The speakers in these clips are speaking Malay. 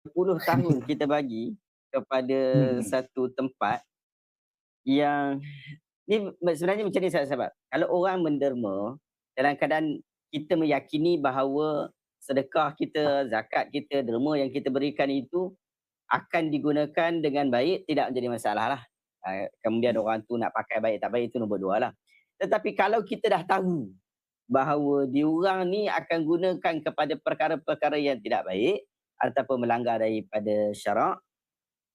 10 tahun kita bagi kepada Mhm. satu tempat yang sebenarnya macam ni sahabat-sahabat, kalau orang menderma dalam keadaan kita meyakini bahawa sedekah kita, zakat kita, derma yang kita berikan itu akan digunakan dengan baik, tidak menjadi masalahlah. Kemudian orang tu nak pakai baik tak baik itu nombor 2 lah. Tetapi kalau kita dah tahu bahawa diorang ni akan gunakan kepada perkara-perkara yang tidak baik ataupun melanggar daripada syarak,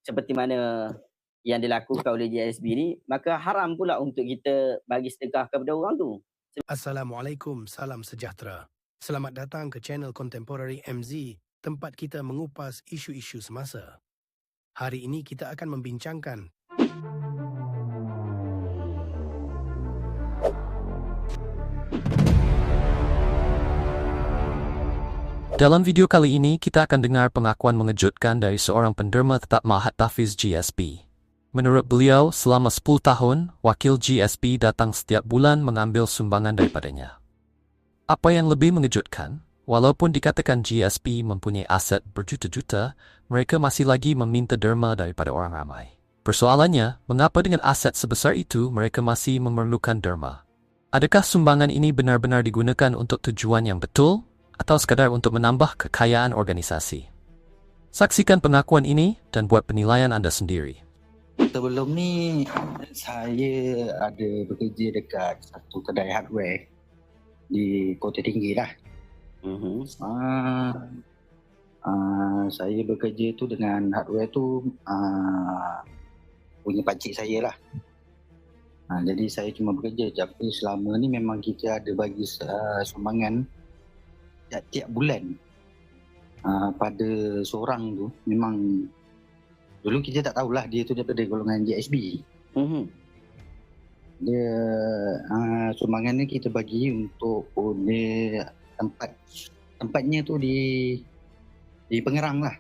seperti mana yang dilakukan oleh JSB ni, maka haram pula untuk kita bagi sedekah kepada orang tu. Assalamualaikum, salam sejahtera. Selamat datang ke channel Contemporary MZ, tempat kita mengupas isu-isu semasa. Hari ini kita akan membincangkan Dalam video kali ini, kita akan dengar pengakuan mengejutkan dari seorang penderma tetap Mahat Tafiz GSP. Menurut beliau, selama 10 tahun, wakil GSP datang setiap bulan mengambil sumbangan daripadanya. Apa yang lebih mengejutkan, walaupun dikatakan GSP mempunyai aset berjuta-juta, mereka masih lagi meminta derma daripada orang ramai. Persoalannya, mengapa dengan aset sebesar itu mereka masih memerlukan derma? Adakah sumbangan ini benar-benar digunakan untuk tujuan yang betul? Atau sekadar untuk menambah kekayaan organisasi? Saksikan pengakuan ini dan buat penilaian anda sendiri. Sebelum ni saya ada bekerja dekat satu kedai hardware di Kota Tinggi lah. Saya bekerja tu dengan hardware tu punya pakcik saya lah. Jadi saya cuma bekerja, tapi selama ni memang kita ada bagi sumbangan tiap bulan pada seorang tu. Memang dulu kita tak tahulah dia tu daripada golongan JSB. Dia sumbangan ni kita bagi untuk oleh tempatnya tu di Pengerang lah.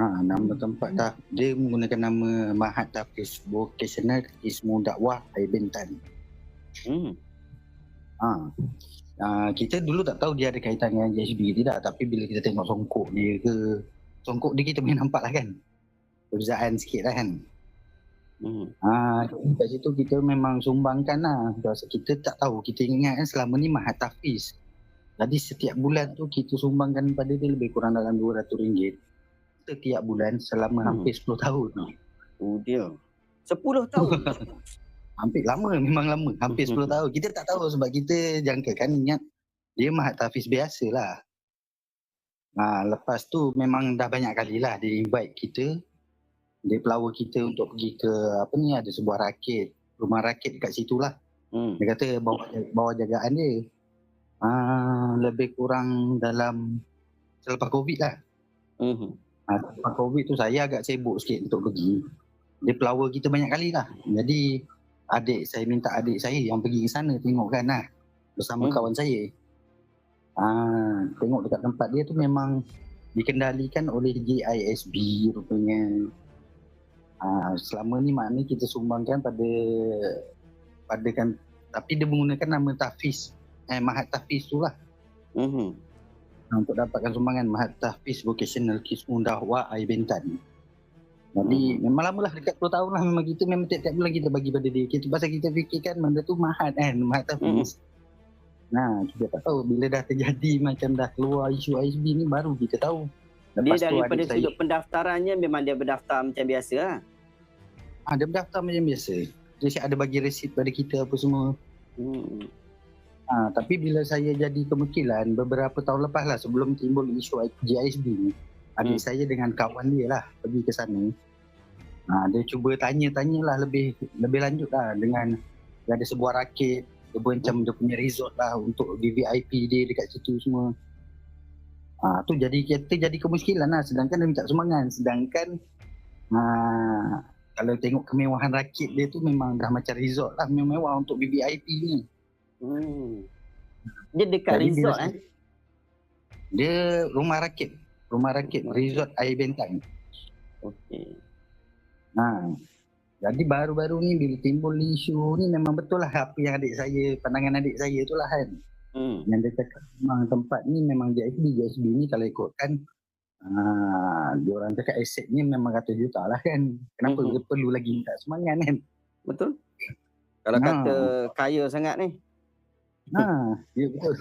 Nama tempat dah dia menggunakan nama Mahat Tafiz Vocational Ismu Dakwah Air Bintan. Kita dulu tak tahu dia ada kaitan dengan JSB tidak, tapi bila kita tengok songkok dia kita boleh nampak lah kan, perbezaan sikit lah kan. Kat situ kita memang sumbangkan lah. Kita tak tahu, kita ingat kan selama ni Mahat Tafiz, jadi setiap bulan tu kita sumbangkan pada dia lebih kurang dalam RM200 setiap bulan selama hampir 10 tahun. Dia 10 tahun. Hampir lama, memang lama, hampir 10 tahun. Kita tak tahu sebab kita jangkakan ingat dia Mahat Tafiz biasa lah. Lepas tu memang dah banyak kali lah dia invite kita, dia pelawa kita untuk pergi ke ada sebuah rumah rakit dekat situ lah. Dia kata bawa jagaan dia. Lebih kurang dalam selepas COVID lah. Selepas COVID tu saya agak sibuk sikit untuk pergi. Dia pelawa kita banyak kali lah. Jadi saya minta adik saya yang pergi ke sana tengokkan lah bersama kawan saya. Tengok dekat tempat dia tu memang dikendalikan oleh JISB rupanya. Selama ni maknanya kita sumbangkan pada kan, tapi dia menggunakan nama Tafiz, Mahat Tafiz tu lah. Untuk dapatkan sumbangan Mahat Tafiz Vocational Kismu Dakwah Air Bintan. Jadi memang lama lah, dekat 10 tahun lah memang kita memang tiap-tiap bulan kita bagi pada dia. Pasal kita fikirkan benda tu Mahat kan, Mahat Tafiz. Kita tak tahu bila dah terjadi macam dah keluar isu ISB ni baru kita tahu. Dia daripada sudut pendaftarannya memang dia berdaftar macam biasa lah. Dia berdaftar macam biasa. Dia ada bagi resit pada kita apa semua. Tapi bila saya jadi kemukilan beberapa tahun lepas lah, sebelum timbul isu JISB ni, adik saya dengan kawan dia lah pergi ke sana. Dia cuba tanya-tanyalah lebih lanjut lah dengan dia ada sebuah rakit, dia macam dia punya resort lah untuk VIP dia dekat situ semua. Tu kita jadi kemuskilan lah, sedangkan dia minta sumbangan. Sedangkan kalau tengok kemewahan rakit dia tu memang dah macam resort lah, mewah untuk VIP ni. Dia dekat jadi resort Dia rumah rakit resort Air Bintan. Okey. Jadi baru-baru ni bila timbul isu ni memang betul lah apa yang pandangan adik saya tu lah kan. Yang dia cakap memang tempat ni memang JSB ni kalau ikutkan Dia orang cakap aset ni memang ratus juta lah kan. Kenapa dia perlu lagi minta sumbangan kan? Betul. Kalau kata kaya sangat ni. Ya betul.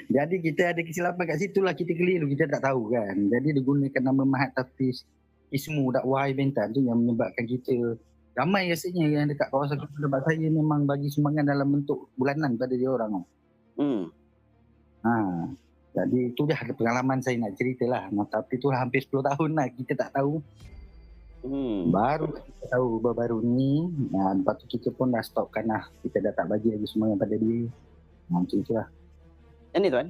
Jadi kita ada kesilapan kat situ lah, kita keliru, kita tak tahu kan. Jadi dia gunakan nama Mahat Tafiz Ismu dakwah Bentan tu yang menyebabkan kita ramai rasanya yang dekat kawasan tempat saya memang bagi sumbangan dalam bentuk bulanan pada dia orang. Jadi itu dah pengalaman saya nak cerita lah. Tapi tu hampir 10 tahun lah kita tak tahu. Baru kita tahu baru-baru ni. Lepas tu kita pun dah stopkan lah. Kita dah tak bagi lagi sumbangan pada dia. Macam itulah. Yang ni tuan?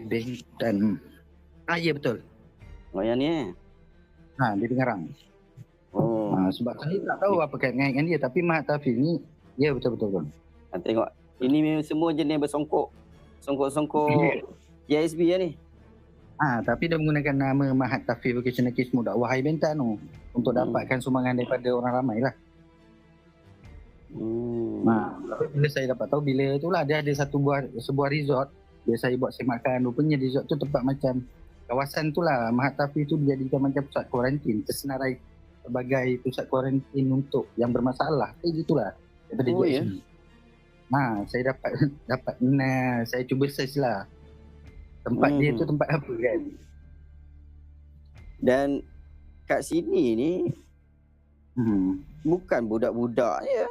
Bentan. Ya betul. Oh yang ni Dia di Ngarang. Sebab saya tak tahu apa kaitan dengan dia. Tapi Mahat Tafiz ni, ya betul-betul. Tengok. Ini memang semua jenis bersongkok. Songkok-songkok GSB lah ni. Tapi dia menggunakan nama Mahat Tafiz Vocational Kismu dakwah Bentan tu. Untuk dapatkan sumbangan daripada orang ramai lah. Bila saya dapat tahu, bila itulah dia ada sebuah resort. Dia saya buat semakan. Rupanya resort tu tempat macam kawasan tu lah. Mahat Tafiz tu dijadikan macam pusat kuarantin. Tersenarai sebagai pusat kuarantin untuk yang bermasalah. Itulah. Daripada GSB. Saya dapat saya cuba search lah. Tempat dia tu tempat apa kan. Dan kat sini ni bukan budak-budak je.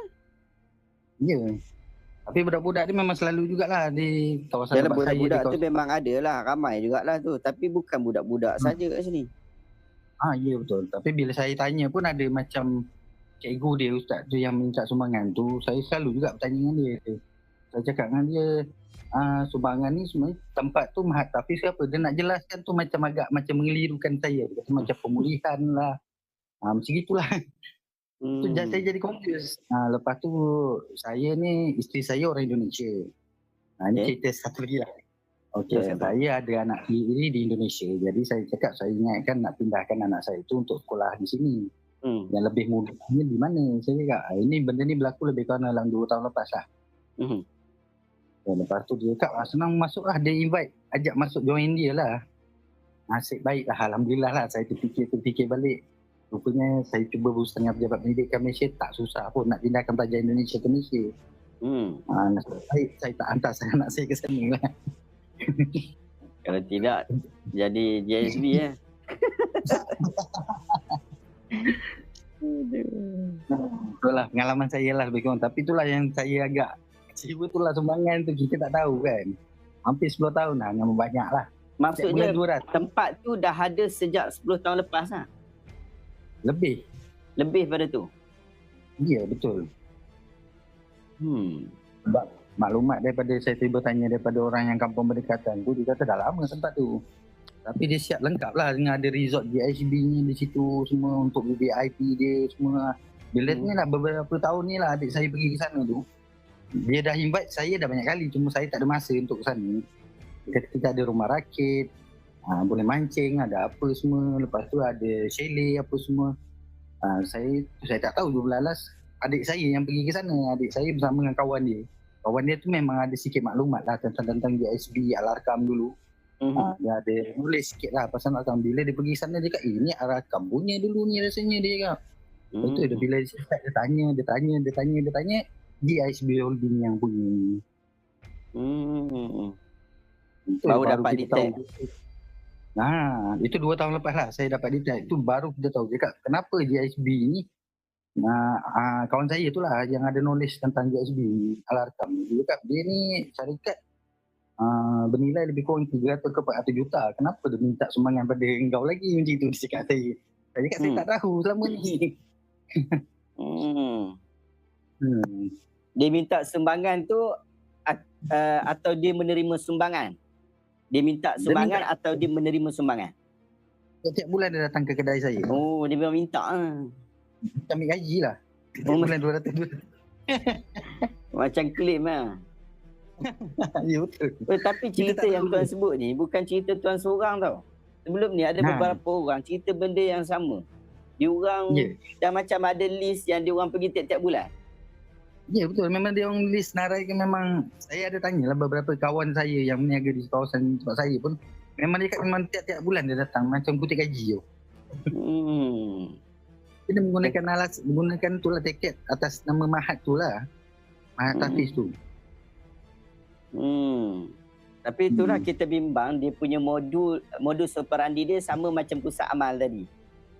Ya. Tapi budak-budak ni memang selalu jugalah di kawasan tempat saya. Budak-budak tu memang ada lah, ramai jugalah tu. Tapi bukan budak-budak saja kat sini. Ya betul. Tapi bila saya tanya pun ada macam cikgu dia, ustaz tu yang minta sumbangan tu, saya selalu juga bertanya dengan dia. Saya cakap dengan dia, sumbangan ni sebenarnya tempat tu Mahat Tafiz apa? Dia nak jelaskan tu macam agak macam mengelirukan saya. Dia kata macam pemulihan lah. Macam itulah. Tu saya jadi confused. Lepas tu saya ni, isteri saya orang Indonesia. Ini cerita satu lagi lah. Saya ada anak sendiri di Indonesia. Jadi saya cakap, saya ingatkan nak pindahkan anak saya tu untuk sekolah di sini. Yang lebih mudahnya di mana? Saya cakap, ini benda ni berlaku lebih kurang dalam 2 tahun lepas lah. Lepas tu dia cakap, senang masuk lah. Dia invite, ajak masuk join dia lah. Nasib baik lah, Alhamdulillah lah. Saya terfikir balik. Rupanya saya cuba setengah pejabat pendidikan Malaysia, tak susah pun nak pindahkan pelajar Indonesia ke Malaysia. Nasib baik saya tak hantar anak saya ke sana lah. Kalau tidak, jadi GSB ya. Itulah pengalaman saya lah lebih kurang. Tapi itulah yang saya agak kecewa, itulah sumbangan tu kita tak tahu kan. Hampir 10 tahun lah, nama banyak lah. Maksudnya tempat tu dah ada sejak 10 tahun lepas lah? Lebih pada tu? Ya betul. Sebab maklumat daripada saya tiba tanya daripada orang yang kampung berdekatan tu, dia kata dah lama tempat tu. Tapi dia siap lengkap lah dengan ada resort GSB-nya di situ semua untuk VIP dia semua. Bila ni lah beberapa tahun ni lah adik saya pergi ke sana tu. Dia dah invite saya dah banyak kali, cuma saya tak ada masa untuk ke sana. Dia kata kita ada rumah rakit, boleh mancing, ada apa semua. Lepas tu ada chalet apa semua. Saya tak tahu je belalas adik saya yang pergi ke sana. Adik saya bersama dengan kawan dia. Kawan dia tu memang ada sikit maklumat lah tentang GSB, Al-Arkam dulu. Dia ada nulis sikit lah pasal Al-Arkam. Bila dia pergi sana dia kata, ni Al-Arkam punya dulu ni rasanya dia kata. Betul dia bila dia tanya GSB Holding yang punya. Baru dapat detect. Itu 2 tahun lepas lah saya dapat detect. Itu baru kita tahu cakap kenapa GSB ni. Kawan saya tu lah yang ada knowledge tentang GSB Al-Arkam. Dia cakap dia ni syarikat bernilai lebih kurang 300 ke 400 juta. Kenapa dia minta sumbangan pada engkau lagi macam itu, dia cakap saya. Saya cakap saya tak tahu selama ni. Dia minta sumbangan tu atau dia menerima sumbangan? Dia minta sumbangan atau dia menerima sumbangan? Setiap bulan dia datang ke kedai saya. Oh, dia memang minta. Kita ambil gaji lah. Setiap bulan 200. Macam claim lah. Ya betul. Tapi cerita yang tuan sebut ni bukan cerita tuan seorang tau. Sebelum ni ada beberapa orang cerita benda yang sama. Diorang dah macam ada list yang diorang pergi tiap-tiap bulan. Ya betul, memang dia orang list narai ke memang. Saya ada tanya lah beberapa kawan saya yang berniaga di kawasan tempat saya pun. Memang dia kat memang tiap-tiap bulan dia datang macam kutip gaji tu. Dia menggunakan tu lah tiket atas nama Mahat tu lah. Mahat Hafiz tu. Tapi itulah kita bimbang dia punya modus operandi dia sama macam pusat amal tadi.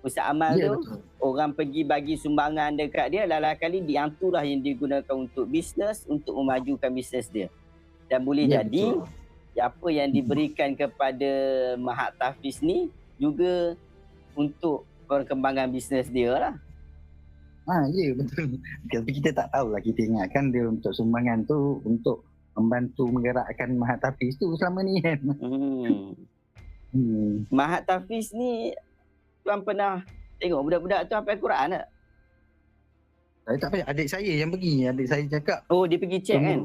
Pusat amal tu betul. orang pergi bagi sumbangan dekat dia, lala kali itulah yang digunakan untuk bisnes, untuk memajukan bisnes dia. Dan boleh jadi betul. apa yang diberikan kepada Mahat Hafiz ni juga untuk perkembangan bisnes dia lah. Betul. Tapi kita tak tahulah, kita ingatkan dia untuk sumbangan tu untuk membantu menggerakkan Mahat Hafiz tu selama ni kan. Mahat Hafiz ni tuan pernah tengok budak-budak tu hafal Quran tak? Saya tak payah, adik saya yang pergi. Adik saya cakap. Oh, dia pergi cek kan?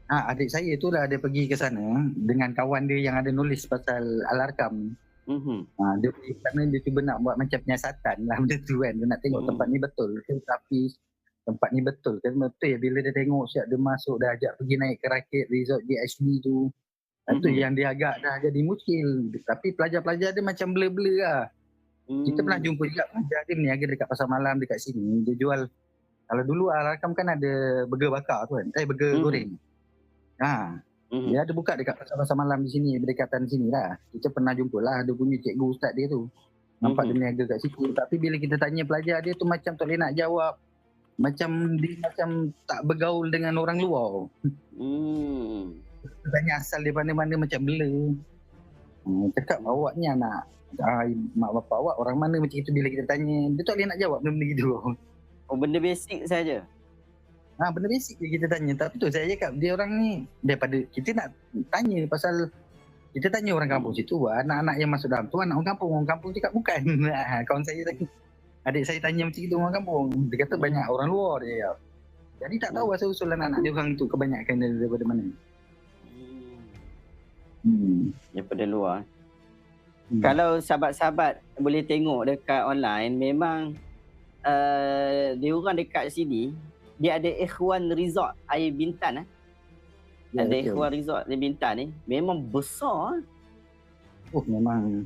Adik saya tu lah dia pergi ke sana dengan kawan dia yang ada nulis pasal Al-Arkam. Dia pergi ke sana, dia cuba nak buat macam penyiasatan lah benda tu kan. Dia nak tengok tempat ni betul ke, tapi tempat ni betul ke. Betul ya, bila dia tengok siap dia masuk, dah ajak pergi naik ke rakit resort GSB tu. Itu yang dia agak dah jadi muskil. Tapi pelajar-pelajar dia macam blur-blur lah. Kita pernah jumpa juga pelajar dia berniaga dekat pasar malam dekat sini. Dia jual, kalau dulu Al-Arkam kan ada burger bakar tu kan, burger goreng. Dia ada buka dekat pasar-pasar malam di sini, berdekatan sini lah. Kita pernah jumpa lah, dia punya cikgu ustaz dia tu. Nampak dia berniaga kat situ. Tapi bila kita tanya pelajar dia tu macam tak boleh nak jawab. Macam dia macam tak bergaul dengan orang luar. Tanya asal dia mana-mana macam blur. Cakap awak ni anak mak bapak awak orang mana, macam itu bila kita tanya. Dia tak boleh nak jawab benda-benda gitu. Oh, benda basic saja. Benda basic je kita tanya. Tapi tu saya cakap, dia orang ni daripada kita nak tanya pasal, kita tanya orang kampung situ, anak-anak yang masuk dalam tu anak orang kampung cakap bukan. Kawan saya tanya, adik saya tanya macam itu orang kampung, dia kata banyak orang luar dia. Jadi tak tahu asal-usul anak-anak dia orang tu kebanyakan daripada mana. Daripada luar. Kalau sahabat-sahabat boleh tengok dekat online, memang dia orang dekat sini, dia ada Ikhwan Resort Air Bintan. Ada Ikhwan Resort Air Bintan ni memang besar. Memang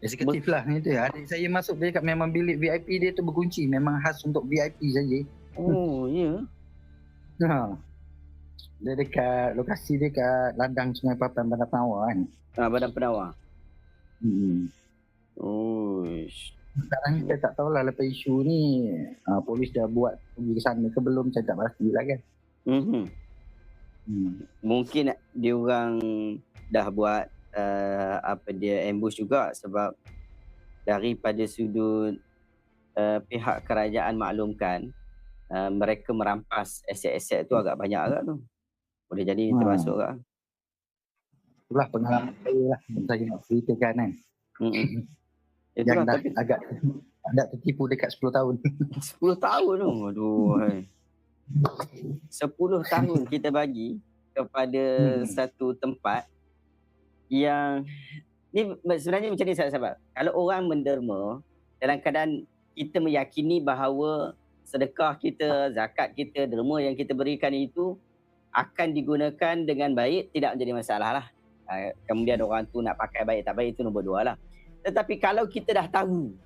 eksekutif lah itu ya. Adik saya masuk dia kat memang bilik VIP dia tu berkunci, memang khas untuk VIP saja. Oh ya. Dia dekat lokasi dia kat ladang Sungai Papan, Bandar Penawar kan. Bandar Penawar. Sekarang kita tak tahulah lepas isu ni polis dah buat pergi ke sana ke belum, saya tak pastilah kan. Mungkin dia orang dah buat ambush juga, sebab daripada sudut pihak kerajaan maklumkan mereka merampas aset-aset tu agak banyak agak tu. Boleh jadi termasuk agak. Itulah pengalaman saya lah, saya nak ceritakan kan. Yang dah agak tertipu dekat 10 tahun. 10 tahun tu. Aduh. 10 tahun kita bagi kepada satu tempat yang ni sebenarnya macam ni sahabat. Kalau orang menderma dalam keadaan kita meyakini bahawa sedekah kita, zakat kita, derma yang kita berikan itu akan digunakan dengan baik, tidak menjadi masalah lah. Kemudian orang tu nak pakai baik tak baik itu nombor 2 lah. Tetapi kalau kita dah tahu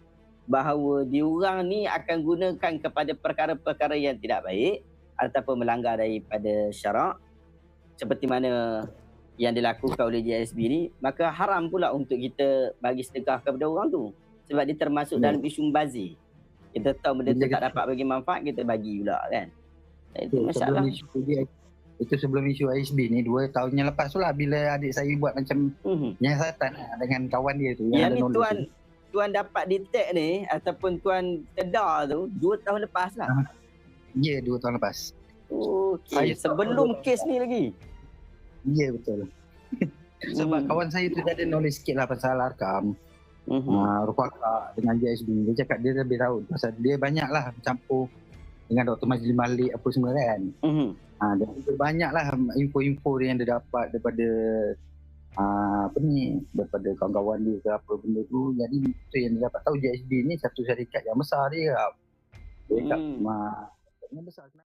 bahawa diorang ni akan gunakan kepada perkara-perkara yang tidak baik ataupun melanggar daripada syarak, seperti mana yang dilakukan oleh GSB ni, maka haram pula untuk kita bagi sedekah kepada orang tu. Sebab dia termasuk dalam isu membazir. Kita tahu benda tu tak dapat bagi manfaat, kita bagi pula kan. Itu masalah. Itu sebelum isu ISB ni 2 tahun yang lepas tu lah, bila adik saya buat macam nyiasatan dengan kawan dia tu yang ada ni tuan dapat detect ni ataupun tuan sedar tu 2 tahun lepas lah. Ya, 2 tahun lepas. Okey, sebelum kes ni lagi. Ya, betul. Sebab kawan saya tu ada knowledge sikit lah pasal Al-Arkam. Rufaka dengan GSB. Dia cakap dia lebih tahu pasal dia banyak lah campur dengan Dr. Majlis Malik apa semua kan. Dan banyaklah info-info yang dia dapat daripada daripada kawan-kawan dia ke apa benda tu. Jadi itu yang dia dapat tahu, GSB ni satu syarikat yang besar dia. Dia besar.